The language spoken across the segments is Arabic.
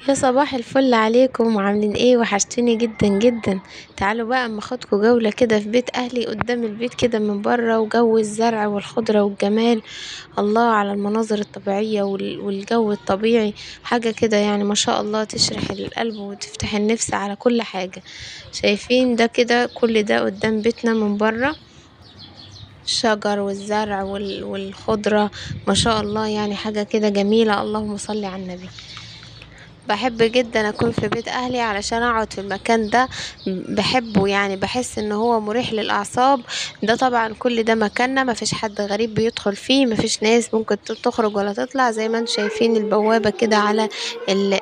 يا صباح الفل عليكم، عاملين ايه؟ وحشتوني جدا جدا. تعالوا بقى اما اخدكوا جولة كده في بيت اهلي، قدام البيت كده من بره، وجو الزرع والخضرة والجمال. الله على المناظر الطبيعية والجو الطبيعي. حاجة كده يعني ما شاء الله تشرح القلب وتفتح النفس على كل حاجة. شايفين ده كده؟ كل ده قدام بيتنا من بره، الشجر والزرع والخضرة. ما شاء الله، يعني حاجة كده جميلة. اللهم صل على النبي. بحب جدا اكون في بيت اهلي علشان اقعد في المكان ده. بحبه، يعني بحس ان هو مريح للاعصاب. ده طبعا كل ده مكاننا، مفيش حد غريب بيدخل فيه، مفيش ناس ممكن تخرج ولا تطلع. زي ما انتم شايفين البوابة كده على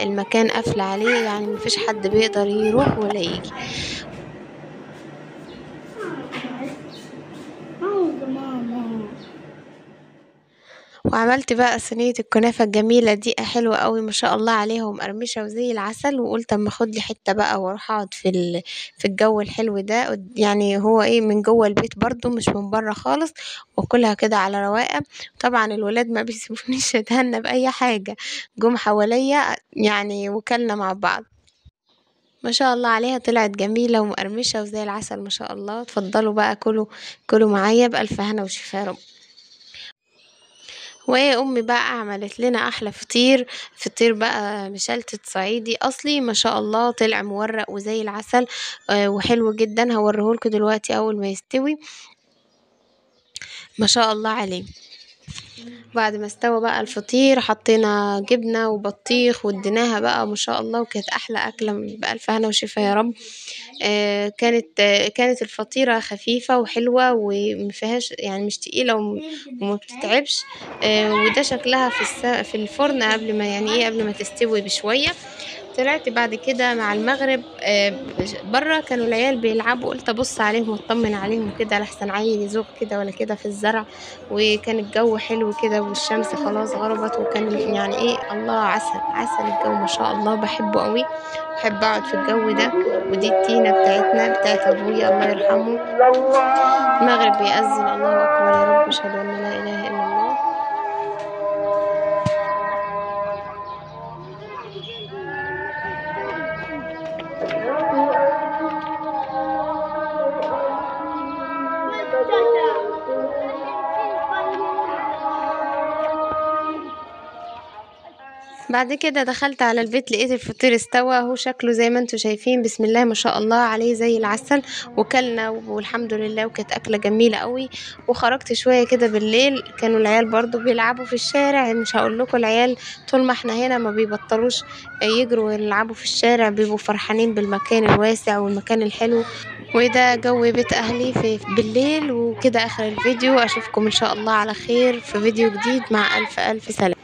المكان قافلة عليه، يعني مفيش حد بيقدر يروح ولا يجي. وعملت بقى صينية الكنافة الجميلة دي، حلوة قوي ما شاء الله عليها، ومقرمشة وزي العسل. وقلت اما اخد لي حتة بقى واروح اقعد في الجو الحلو ده. يعني هو ايه، من جوه البيت برضو مش من بره خالص. واكلها كده على رواقة. طبعا الولاد ما بيسيبونيش اتهنى بأي حاجة. جم حواليا يعني وكلنا مع بعض. ما شاء الله عليها، طلعت جميلة ومقرمشة وزي العسل ما شاء الله. اتفضلوا بقى كلوا، كلوا معايا بألف هنا وشفا يا رب. وهي امي بقى عملت لنا احلى فطير. فطير بقى مشلتت صعيدي اصلي ما شاء الله، طلع مورق وزي العسل. وحلو جدا، هوريهولكوا دلوقتي اول ما يستوي. ما شاء الله عليه. بعد ما استوى بقى الفطير، حطينا جبنة وبطيخ واديناها بقى ما شاء الله، وكانت احلى اكلة بألف هنا وشفا يا رب. كانت الفطيرة خفيفة وحلوة ومفيهاش، يعني مش تقيلة وما بتتعبش. وده شكلها في الفرن قبل ما، يعني ايه، قبل ما تستوي بشوية. طلعت بعد كده مع المغرب بره، كانوا العيال بيلعبوا، قلت ابص عليهم واطمن عليهم كده لحسن عيل يزوغ كده ولا كده في الزرع. وكان الجو حلو كده، والشمس خلاص غربت، وكان يعني ايه، الله، عسل عسل الجو ما شاء الله، بحبه قوي. بحب اقعد في الجو ده. ودي التينة بتاعتنا بتاعت ابويا الله يرحمه. المغرب بيأذن، الله اكبر يا رب، اشهد ان لا اله الا الله. بعد كده دخلت على البيت، لقيت الفطير استوى اهو، شكله زي ما انتوا شايفين، بسم الله ما شاء الله عليه زي العسل. وكلنا والحمد لله، وكانت اكله جميله قوي. وخرجت شويه كده بالليل، كانوا العيال برضو بيلعبوا في الشارع. مش هقول لكم العيال طول ما احنا هنا ما بيبطلوش يجروا ويلعبوا في الشارع، بيبقوا فرحانين بالمكان الواسع والمكان الحلو. وده جو بيت اهلي في بالليل. وكده اخر الفيديو، اشوفكم ان شاء الله على خير في فيديو جديد، مع الف الف سلامة.